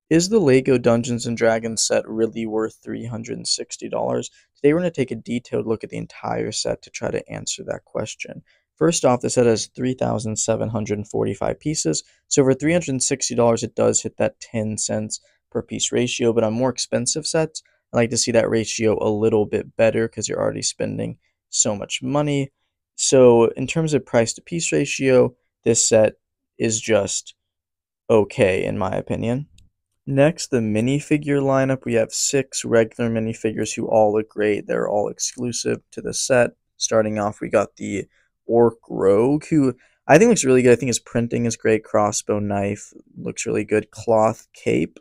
Is the LEGO Dungeons and Dragons set really worth $360? Today we're going to take a detailed look at the entire set to try to answer that question. First off, the set has 3,745 pieces, so for $360 it does hit that 10 cents per piece ratio, but on more expensive sets, I like to see that ratio a little bit better because you're already spending so much money. So in terms of price to piece ratio, this set is just okay in my opinion. Next, the minifigure lineup. We have 6 regular minifigures who all look great. They're all exclusive to the set. Starting off, we got the Orc Rogue, who I think looks really good. I think his printing is great. Crossbow knife looks really good. Cloth cape,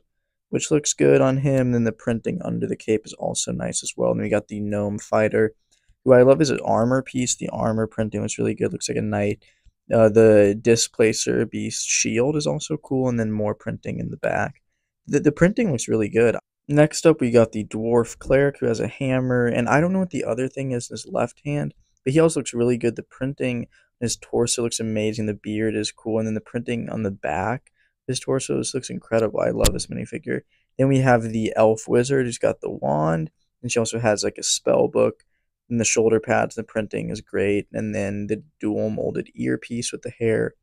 which looks good on him. Then the printing under the cape is also nice as well. And we got the Gnome Fighter, who I love his armor piece. The armor printing was really good. Looks like a knight. The Displacer Beast shield is also cool, and then more printing in the back. The printing looks really good. Next up, we got the Dwarf Cleric who has a hammer, and I don't know what the other thing is in his left hand, but he also looks really good. The printing, his torso looks amazing. The beard is cool, and then the printing on the back, his torso just looks incredible. I love this minifigure. Then we have the Elf Wizard who's got the wand, and she also has like a spell book. And the shoulder pads, the printing is great, and then the dual molded earpiece with the hair,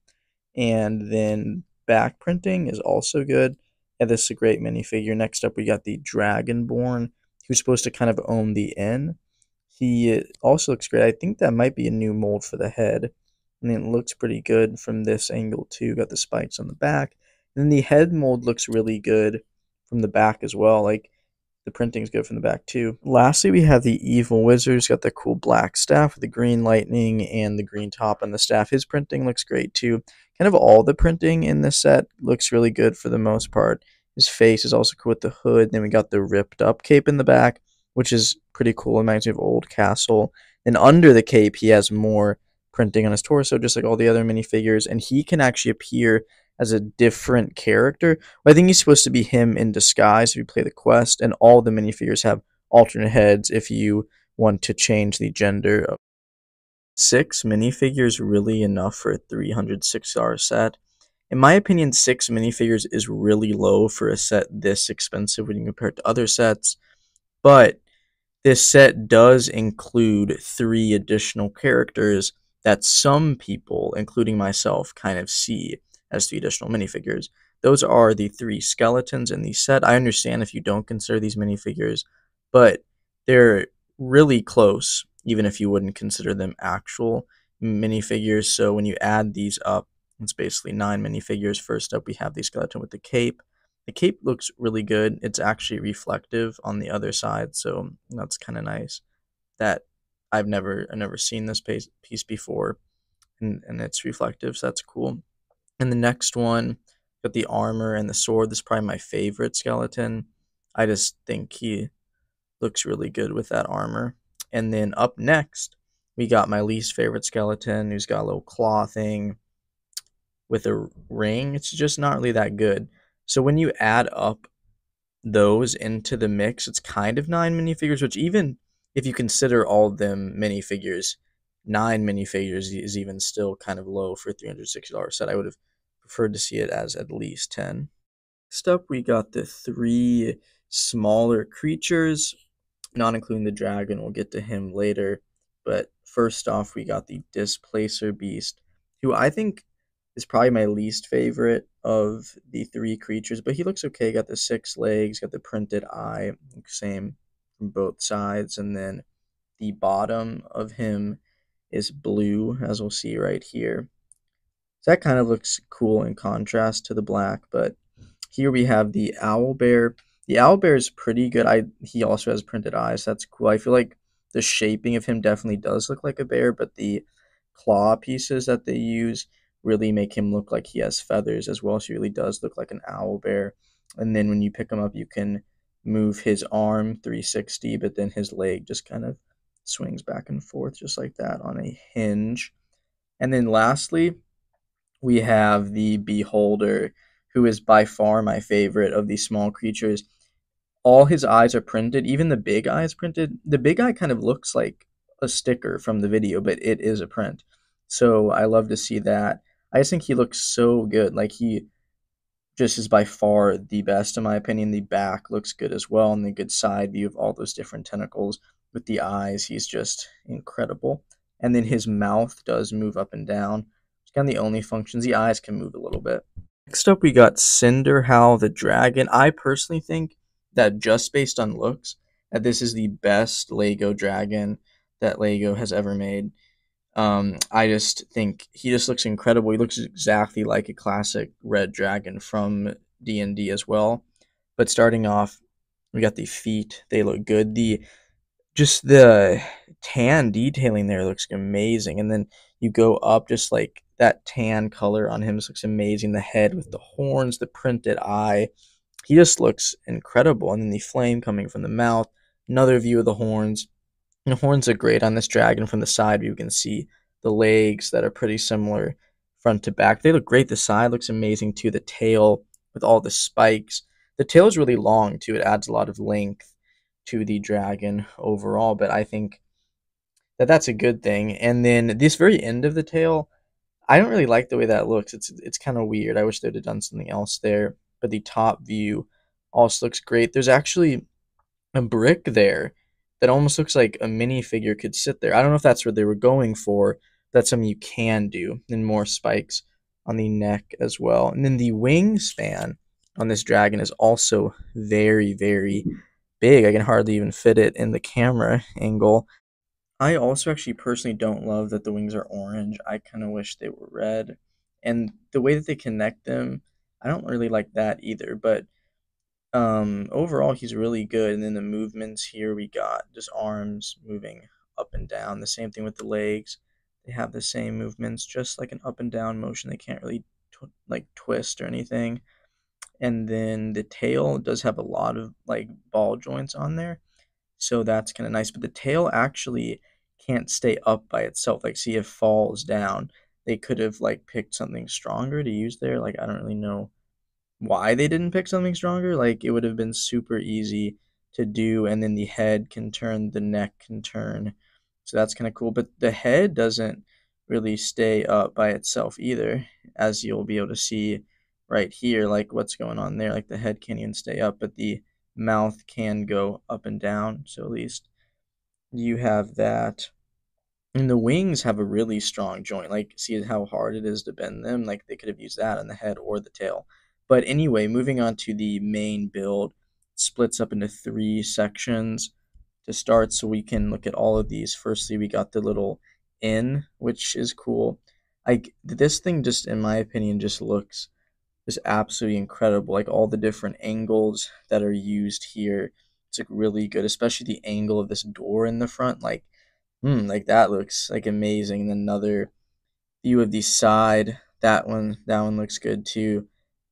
and then back printing is also good. Yeah, this is a great minifigure. Next up, we got the Dragonborn, who's supposed to kind of own the inn. He also looks great. I think that might be a new mold for the head. And it looks pretty good from this angle, too. Got the spikes on the back. And then the head mold looks really good from the back as well. Like, the printing's good from the back, too. Lastly, we have the Evil Wizard. He's got the cool black staff with the green lightning and the green top on the staff. His printing looks great, too. Kind of all the printing in this set looks really good for the most part. His face is also cool with the hood. Then we got the ripped up cape in the back, which is pretty cool. It reminds me of Old Castle. And under the cape, he has more printing on his torso, just like all the other minifigures. And he can actually appear as a different character. Well, I think he's supposed to be him in disguise if you play the quest. And all the minifigures have alternate heads if you want to change the gender. 6 minifigures really enough for a $306 set? In my opinion, 6 minifigures is really low for a set this expensive when you compare it to other sets, but this set does include 3 additional characters that some people, including myself, kind of see as 3 additional minifigures. Those are the 3 skeletons in the set. I understand if you don't consider these minifigures, but they're really close, even if you wouldn't consider them actual minifigures. So when you add these up, it's basically 9 minifigures. First up, we have the skeleton with the cape. The cape looks really good. It's actually reflective on the other side, so that's kind of nice. That I've never seen this piece before, and it's reflective, so that's cool. And the next one, got the armor and the sword. This is probably my favorite skeleton. I just think he looks really good with that armor. And then up next, we got my least favorite skeleton, who's got a little claw thing with a ring. It's just not really that good. So when you add up those into the mix, it's kind of 9 minifigures, which even if you consider all of them minifigures, 9 minifigures is even still kind of low for a $360 set. I would have preferred to see it as at least 10. Next up, we got the 3 smaller creatures, not including the dragon. We'll get to him later. But first off, we got the Displacer Beast, who I think is probably my least favorite of the 3 creatures, but he looks okay. Got the 6 legs, got the printed eye, same from both sides, and then the bottom of him is blue, as we'll see right here. So that kind of looks cool in contrast to the black, but here we have the owl bear. The owl bear is pretty good. He also has printed eyes. That's cool. I feel like the shaping of him definitely does look like a bear, but the claw pieces that they use really make him look like he has feathers as well. So he really does look like an owl bear. And then when you pick him up, you can move his arm 360, but then his leg just kind of swings back and forth just like that on a hinge. And then lastly, we have the beholder, who is by far my favorite of these small creatures. All his eyes are printed, even the big eye is printed. The big eye kind of looks like a sticker from the video, but it is a print. So I love to see that. I just think he looks so good. Like just is by far the best in my opinion. The back looks good as well, and the good side view of all those different tentacles with the eyes. He's just incredible. And then his mouth does move up and down. It's kind of the only functions. The eyes can move a little bit. Next up, we got Cinderhowl the Dragon. I personally think that just based on looks, that this is the best Lego dragon that Lego has ever made. I just think he just looks incredible. He looks exactly like a classic red dragon from D&D as well. But starting off, we got the feet. They look good. The tan detailing there looks amazing. And then you go up, just like that tan color on him just looks amazing. The head with the horns, the printed eye. He just looks incredible. And then the flame coming from the mouth. Another view of the horns. And the horns are great on this dragon. From the side, you can see the legs that are pretty similar front to back. They look great. The side looks amazing too. The tail with all the spikes. The tail is really long too. It adds a lot of length to the dragon overall, but I think that that's a good thing. And then this very end of the tail, I don't really like the way that looks. It's kind of weird. I wish they'd have done something else there. But the top view also looks great. There's actually a brick there that almost looks like a minifigure could sit there. I don't know if that's what they were going for. That's something you can do. And more spikes on the neck as well. And then the wingspan on this dragon is also very, very big. I can hardly even fit it in the camera angle. I also actually personally don't love that the wings are orange. I kind of wish they were red. And the way that they connect them, I don't really like that either. But overall, he's really good. And then the movements here, we got just arms moving up and down. The same thing with the legs. They have the same movements, just like an up and down motion. They can't really like twist or anything. And then the tail does have a lot of like ball joints on there, so that's kind of nice. But the tail actually can't stay up by itself. Like, see, it falls down. They could have like picked something stronger to use there. Like, I don't really know why they didn't pick something stronger. Like, it would have been super easy to do, and then the head can turn, the neck can turn. So that's kind of cool. But the head doesn't really stay up by itself either, as you'll be able to see right here, like what's going on there. Like, the head can't even stay up, but the mouth can go up and down. So at least you have that. And the wings have a really strong joint. Like, see how hard it is to bend them? Like, they could have used that on the head or the tail. But anyway, moving on to the main build, splits up into 3 sections to start, so we can look at all of these. Firstly, we got the little inn, which is cool. Like, this thing just, in my opinion, just looks just absolutely incredible. Like, all the different angles that are used here, it's like really good, especially the angle of this door in the front. Like that looks like amazing. And then another view of the side, that one looks good too.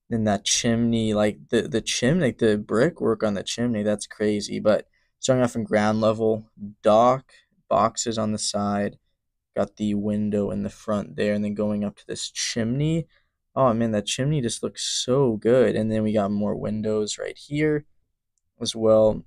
Then that chimney, like the chimney, like the brickwork on the chimney, that's crazy. But starting off in ground level, dock, boxes on the side, got the window in the front there, and then going up to this chimney. Oh man, that chimney just looks so good. And then we got more windows right here, as well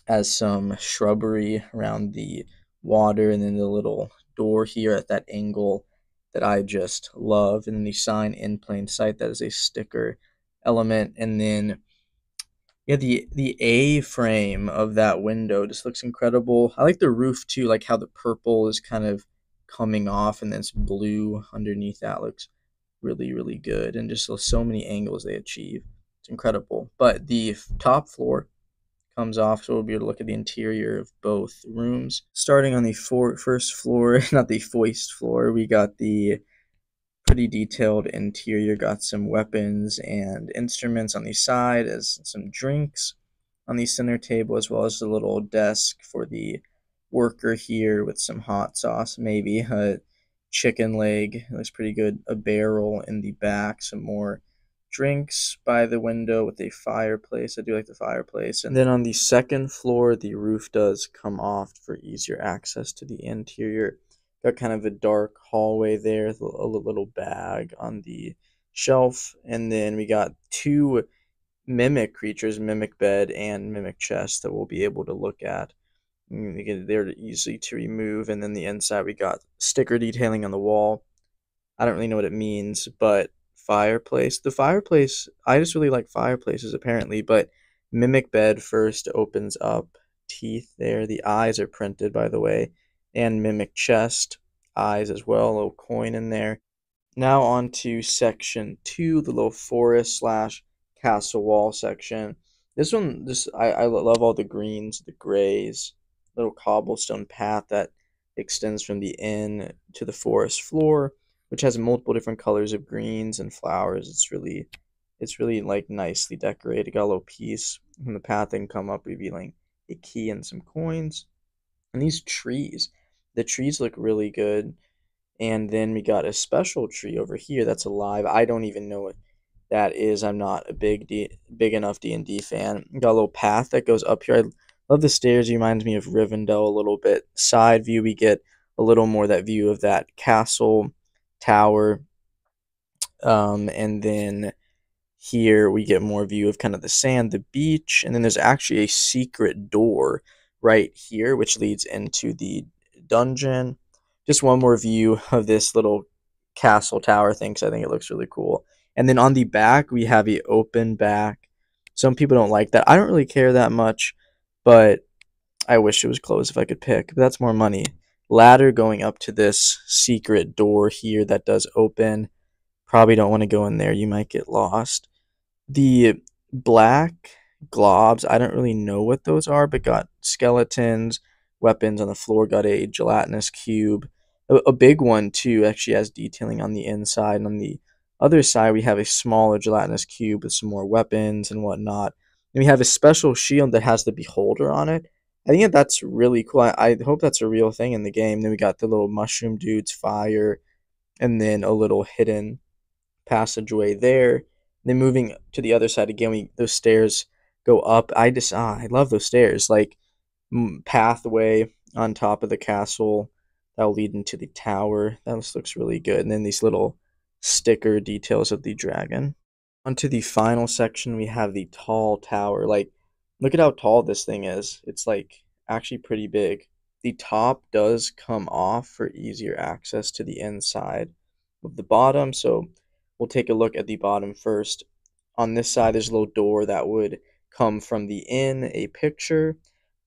as some shrubbery around the water, and then the little door here at that angle that I just love. And then the sign in plain sight, that is a sticker element. And then yeah, the A frame of that window just looks incredible. I like the roof too, like how the purple is kind of coming off and then it's blue underneath. That looks really, really good. And just so many angles they achieve. It's incredible. But the top floor comes off, so we'll be able to look at the interior of both rooms. Starting on the first floor, not the foist floor, we got the pretty detailed interior. Got some weapons and instruments on the side, as some drinks on the center table, as well as a little desk for the worker here with some hot sauce, maybe a chicken leg. It looks pretty good. A barrel in the back, some more drinks by the window with a fireplace. I do like the fireplace. And then on the second floor, the roof does come off for easier access to the interior. Got kind of a dark hallway there, a little bag on the shelf. And then we got 2 mimic creatures, mimic bed and mimic chest, that we'll be able to look at. They're easy to remove. And then the inside, we got sticker detailing on the wall. I don't really know what it means, but fireplace. The fireplace, I just really like fireplaces apparently, but Mimic Bed first opens up, teeth there. The eyes are printed, by the way, and Mimic Chest, eyes as well, a little coin in there. Now on to section 2, the little forest slash castle wall section. This one, I love all the greens, the grays, little cobblestone path that extends from the inn to the forest floor, which has multiple different colors of greens and flowers. It's really like nicely decorated. Got a little piece from the path and come up revealing a key and some coins. And these trees, the trees look really good. And then we got a special tree over here that's alive. I don't even know what that is. I'm not a big enough D&D fan. Got a little path that goes up here. I love the stairs. It reminds me of Rivendell a little bit. Side view, we get a little more that view of that castle tower. And then here we get more view of kind of the sand, the beach, and then there's actually a secret door right here, which leads into the dungeon. Just one more view of this little castle tower thing, because I think it looks really cool. And then on the back, we have a open back. Some people don't like that. I don't really care that much, but I wish it was closed if I could pick. But that's more money. Ladder going up to this secret door here that does open. Probably don't want to go in there. You might get lost. The black globs, I don't really know what those are, but got skeletons, weapons on the floor, got a gelatinous cube. A big one, too, actually has detailing on the inside. And on the other side, we have a smaller gelatinous cube with some more weapons and whatnot. And we have a special shield that has the beholder on it. I think that's really cool. I hope that's a real thing in the game. Then we got the little mushroom dude's fire, and then a little hidden passageway there. Then moving to the other side again, those stairs go up. I love those stairs. Like pathway on top of the castle that will lead into the tower. That looks really good. And then these little sticker details of the dragon. Onto the final section, we have the tall tower. Like, look at how tall this thing is. It's like actually pretty big. The top does come off for easier access to the inside of the bottom. So we'll take a look at the bottom first. On this side, there's a little door that would come from the inn, a picture,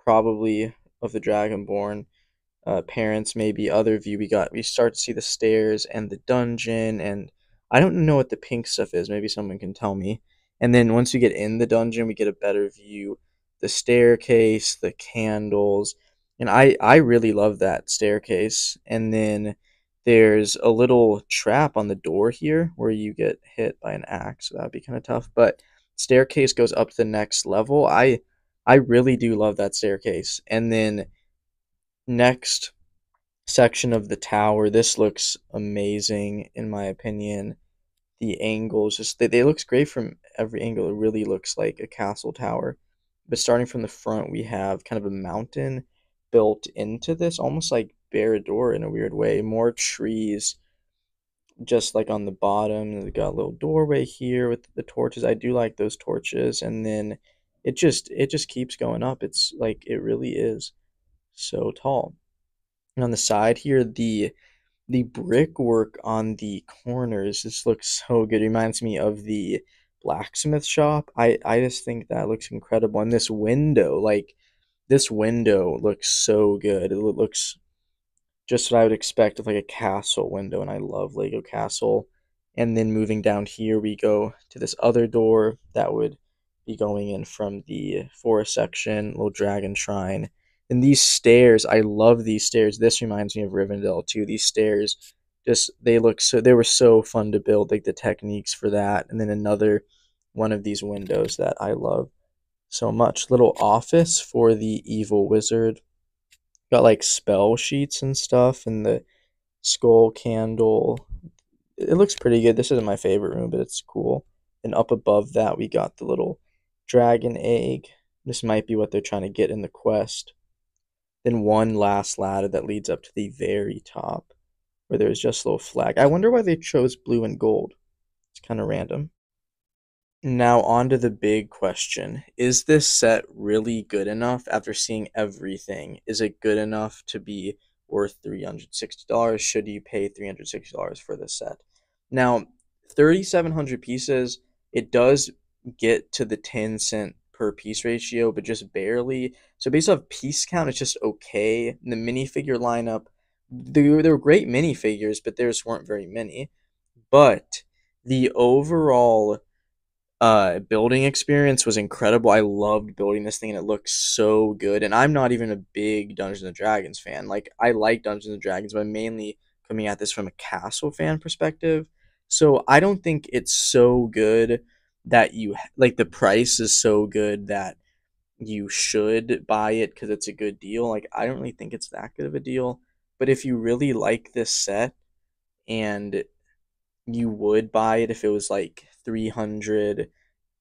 probably of the Dragonborn parents, maybe other view. We start to see the stairs and the dungeon, and I don't know what the pink stuff is. Maybe someone can tell me. And then once we get in the dungeon, we get a better view. The staircase, the candles, and I really love that staircase. And then there's a little trap on the door here where you get hit by an axe, so that'd be kind of tough. But staircase goes up to the next level. I really do love that staircase. And then next section of the tower, this looks amazing in my opinion. The angles, just they looks great from every angle. It really looks like a castle tower. But starting from the front, we have kind of a mountain built into this, almost like Barad-dûr in a weird way. More trees, just like on the bottom. We got a little doorway here with the torches. I do like those torches, and then it just keeps going up. It's like it really is so tall. And on the side here, the brickwork on the corners, this looks so good. It reminds me of the blacksmith shop. I just think that looks incredible. And this window looks so good. It looks just what I would expect of like a castle window, and I love Lego Castle. And then moving down here, we go to this other door that would be going in from the forest section, little dragon shrine. And these stairs, I love these stairs. This reminds me of Rivendell too. These stairs, just they were so fun to build, like the techniques for that. And then another one of these windows that I love so much. Little office for the evil wizard. Got like spell sheets and stuff, and the skull candle. It looks pretty good. This isn't my favorite room, but it's cool. And up above that, we got the little dragon egg. This might be what they're trying to get in the quest. Then one last ladder that leads up to the very top, where there's just a little flag. I wonder why they chose blue and gold. It's kind of random. Now, on to the big question. Is this set really good enough after seeing everything? Is it good enough to be worth $360? Should you pay $360 for this set? Now, 3,700 pieces. It does get to the 10 cent per piece ratio, but just barely. So based off piece count, it's just okay. The minifigure lineup, they were great minifigures, but there just weren't very many. But the overall building experience was incredible. I loved building this thing and it looked so good. And I'm not even a big Dungeons and Dragons fan. Like I like Dungeons and Dragons, but I'm mainly coming at this from a castle fan perspective. So I don't think it's so good that like the price is so good that you should buy it because it's a good deal. Like I don't really think it's that good of a deal. But if you really like this set and you would buy it if it was like 300,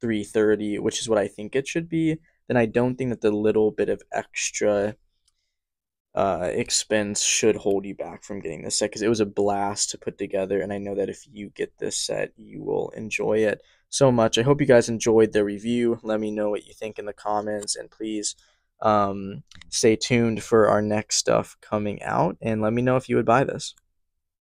330, which is what I think it should be, then I don't think that the little bit of extra expense should hold you back from getting this set because it was a blast to put together. And I know that if you get this set, you will enjoy it so much. I hope you guys enjoyed the review. Let me know what you think in the comments, and please stay tuned for our next stuff coming out, and let me know if you would buy this.